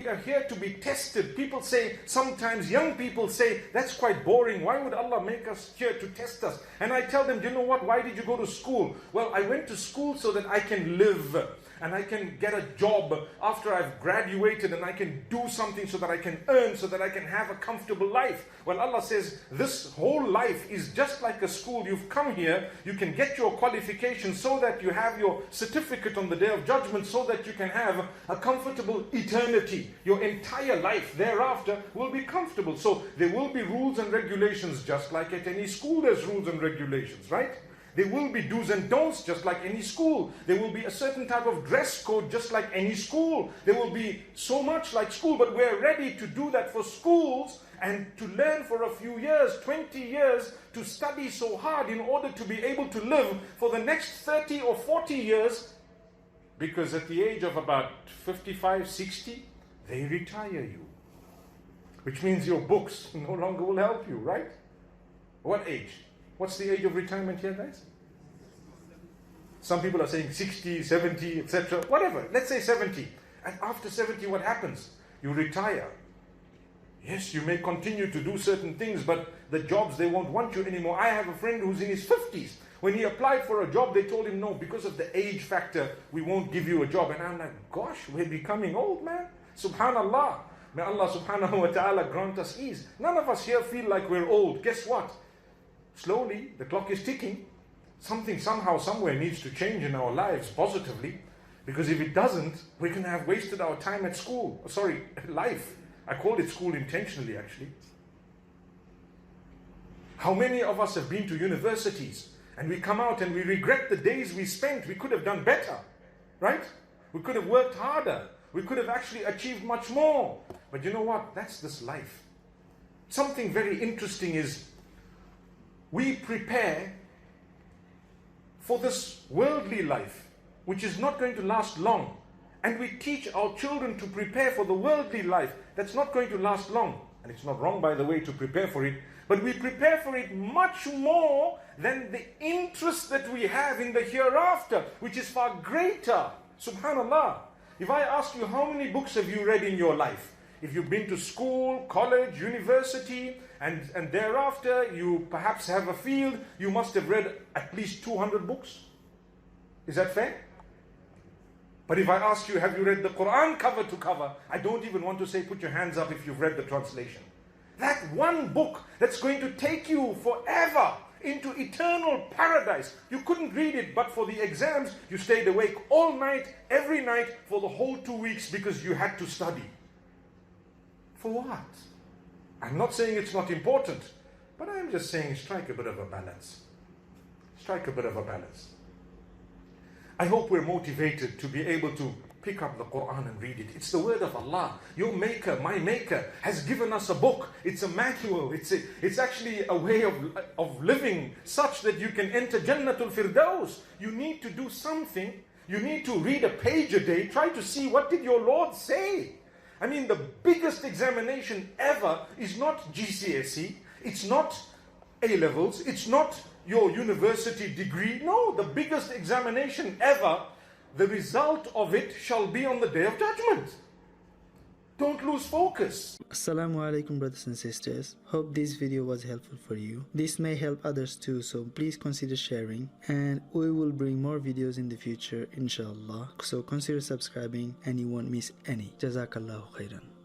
We are here to be tested. People say, sometimes young people say, that's quite boring. Why would Allah make us here to test us? And I tell them, you know what? Why did you go to school? Well, I went to school so that I can live. And I can get a job after I've graduated, and I can do something so that I can earn, so that I can have a comfortable life. Well, Allah says, this whole life is just like a school. You've come here, you can get your qualification so that you have your certificate on the Day of Judgment, so that you can have a comfortable eternity. Your entire life thereafter will be comfortable. So there will be rules and regulations, just like at any school there's rules and regulations, right? There will be do's and don'ts, just like any school. There will be a certain type of dress code, just like any school. There will be so much like school, but we're ready to do that for schools and to learn for a few years, 20 years, to study so hard in order to be able to live for the next 30 or 40 years. Because at the age of about 55, 60, they retire you. Which means your books no longer will help you, right? What age? What's the age of retirement here, guys? Some people are saying 60, 70, etc. Whatever. Let's say 70. And after 70, what happens? You retire. Yes, you may continue to do certain things, but the jobs, they won't want you anymore. I have a friend who's in his 50s. When he applied for a job, they told him, no, because of the age factor, we won't give you a job. And I'm like, gosh, we're becoming old, man. Subhanallah. May Allah subhanahu wa ta'ala grant us ease. None of us here feel like we're old. Guess what? Slowly, the clock is ticking. Something somehow, somewhere needs to change in our lives positively. Because if it doesn't, we're going to have wasted our time at school. Sorry, life. I called it school intentionally, actually. How many of us have been to universities and we come out and we regret the days we spent? We could have done better, right? We could have worked harder. We could have actually achieved much more. But you know what? That's this life. Something very interesting is, we prepare for this worldly life, which is not going to last long. And we teach our children to prepare for the worldly life that's not going to last long. And it's not wrong, by the way, to prepare for it. But we prepare for it much more than the interest that we have in the hereafter, which is far greater. Subhanallah. If I ask you, how many books have you read in your life? If you've been to school, college, university, and thereafter you perhaps have a field, you must have read at least 200 books. Is that fair? But if I ask you, have you read the Quran cover to cover? I don't even want to say put your hands up if you've read the translation. That one book that's going to take you forever into eternal paradise. You couldn't read it, but for the exams, you stayed awake all night, every night, for the whole 2 weeks because you had to study. For what? I'm not saying it's not important, but I'm just saying strike a bit of a balance. Strike a bit of a balance. I hope we're motivated to be able to pick up the Quran and read it. It's the word of Allah. Your maker, my maker, has given us a book. It's a manual. It's actually a way of living such that you can enter Jannatul Firdaus. You need to do something. You need to read a page a day. Try to see, what did your Lord say? I mean, the biggest examination ever is not GCSE. It's not A-levels. It's not your university degree. No, the biggest examination ever, the result of it shall be on the Day of Judgment. Don't lose focus. Assalamu alaikum, brothers and sisters. Hope this video was helpful for you. This may help others too, so please consider sharing, and we will bring more videos in the future, inshallah. So consider subscribing and you won't miss any. Jazakallahu khairan.